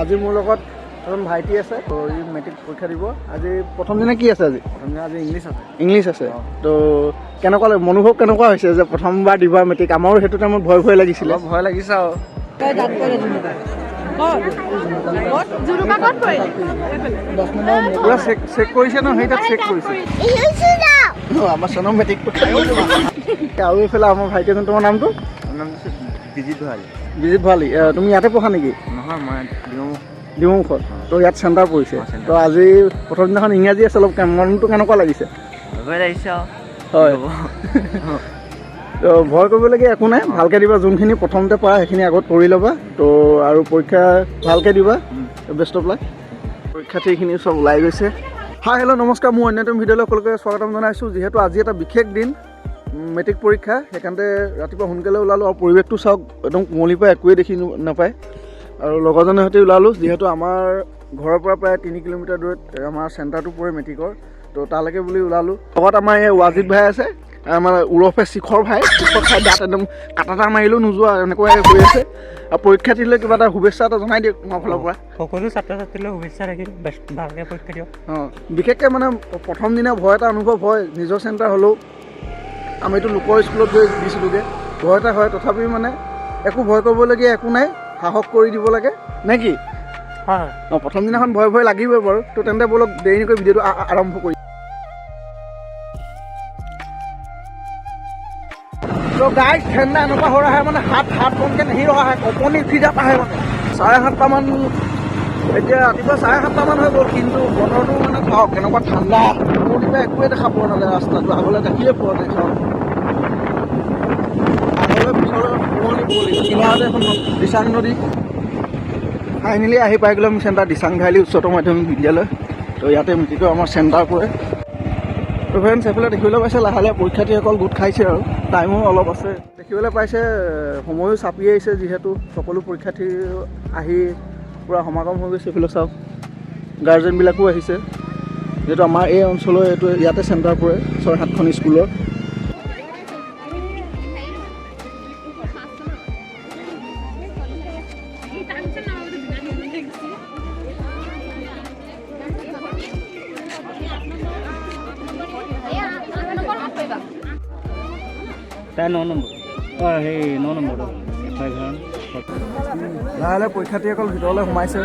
আজি মোৰ লগত এজন ভাইটি আছে তো ই মেট্ৰিক পৰীক্ষা দিব আজি প্ৰথম দিনা কি আছে আজি প্ৰথম দিনা আজি ইংলিছ আছে তো কেনেকুৱা মনোভৱ কেনেকুৱা হৈছে যে প্ৰথমবাৰ দিবা মেট্ৰিক আমাৰো সেইটো টাইমত ভয় লাগিছিলে ভয় লাগিছে আৰু পুৰা চেক কৰিছে ন সেই তাত চেক কৰিছে আমাৰ চনৰ মেট্ৰিক আৰু এইফালে আমাৰ ভাইটি এজন তোমাৰ নামটো বিজিত ভঁৰালী তুমি ইয়াতে পঢ়া নেকি নহয় মই ডিমুখত তো ইয়াত চেণ্টাৰ পৰিছে তো আজি প্ৰথম দিনাখন ইংৰাজী আছে অলপ মনটো কেনেকুৱা লাগিছে ভয় লাগিছে হয় তো ভয় কৰিবলগীয়া একো নাই ভালকৈ দিবা যোনখিনি প্ৰথমতে পাৰা সেইখিনি আগত কৰি ল'বা তো আৰু পৰীক্ষা ভালকৈ দিবা বেষ্ট অফ লাক পৰীক্ষাৰ্থীখিনি চব ওলাই গৈছে হাই হেল্ল' নমস্কাৰ মোৰ অন্যতম ভিডিঅ'লৈ সকলোকে স্বাগতম জনাইছোঁ যিহেতু আজি এটা বিশেষ দিন মেট্ৰিক পৰীক্ষা সেইকাৰণতে ৰাতিপুৱা সোনকালে ওলালোঁ আৰু পৰিৱেশটো চাওক একদম কুঁৱলীৰ পৰা একোৱেই দেখি নাপায় আৰু লগৰজনৰ সৈতে ওলালোঁ যিহেতু আমাৰ ঘৰৰ পৰা প্ৰায় 3 কিলোমিটাৰ দূৰত আমাৰ চেণ্টাৰটো পৰে মেট্ৰিকৰ তো তালৈকে বুলি ওলালোঁ লগত আমাৰ এই ৱাজিদ ভাই আছে আমাৰ উৰফে শিখৰ ভাই দাঁত একদম কাটা মাৰিলেও নোযোৱা এনেকুৱাই কৰি আছে আৰু পৰীক্ষাৰ্থীলৈ কিবা এটা শুভেচ্ছা এটা জনাই দিয়ক তোমাৰ ফালৰ পৰা সকলো ছাত্ৰ ছাত্ৰীলৈ শুভেচ্ছা থাকিল ভালকৈ পৰীক্ষা দিয়ক বিশেষকৈ মানে প্ৰথম দিনা ভয় এটা অনুভৱ হয় নিজৰ চেণ্টাৰ হ'লেও আমিতো লোকৰ স্কুলত গৈ দিছিলোঁগৈ ভয় এটা হয় তথাপিও মানে একো ভয় কৰিবলগীয়া একো নাই সাহস কৰি দিব লাগে নে কি হয় প্ৰথম দিনাখন ভয় লাগিবই বাৰু তো তেন্তে বলক দেৰি নকৰি ভিডিঅ'টো আৰম্ভ কৰি তো গাইজ ঠাণ্ডা এনেকুৱা হৈ ৰহা মানে হাত বনকৈ নাহি ৰহা হয় কঁপনি উঠি যাত আহে মানে 7:30মান এতিয়া ৰাতিপুৱা 7:30মান হৈ গ'ল কিন্তু বতৰটো মানে চাওক কেনেকুৱা ঠাণ্ডা মোৰ কিবা একোৱে দেখা পোৱা নাযায় ৰাস্তাটো আগলৈ দেখিয়ে পোৱা নাই চাওক আগলৈ পিছলৈ কুঁৱলী কিনাৰতে এখন দিচাং নদী ফাইনেলি আহি পাই গ'লোঁ আমি চেণ্টাৰ দিচাং ঘাইলি উচ্চতৰ মাধ্যমিক বিদ্যালয় তো ইয়াতে মেট্ৰিকৰ আমাৰ চেণ্টাৰ পৰে তো ফ্ৰেণ্ডছ সেইফালে দেখিবলৈ পাইছে লাহে লাহে পৰীক্ষাৰ্থীসকল গোট খাইছে আৰু টাইমো অলপ আছে দেখিবলৈ পাইছে সময়ো চাপি আহিছে যিহেতু সকলো পৰীক্ষাৰ্থী আহি পূৰা সমাগম হৈ গৈছে এইফালে চাওক গাৰ্জেনবিলাকো আহিছে যিহেতু আমাৰ এই অঞ্চলৰ এইটো ইয়াতে চেণ্টাৰ পৰে 6-7খন স্কুলৰ তাই 9 নম্বৰ সেই 9 নম্বৰ লাহে লাহে পৰীক্ষাৰ্থীসকল ভিতৰলৈ সোমাইছে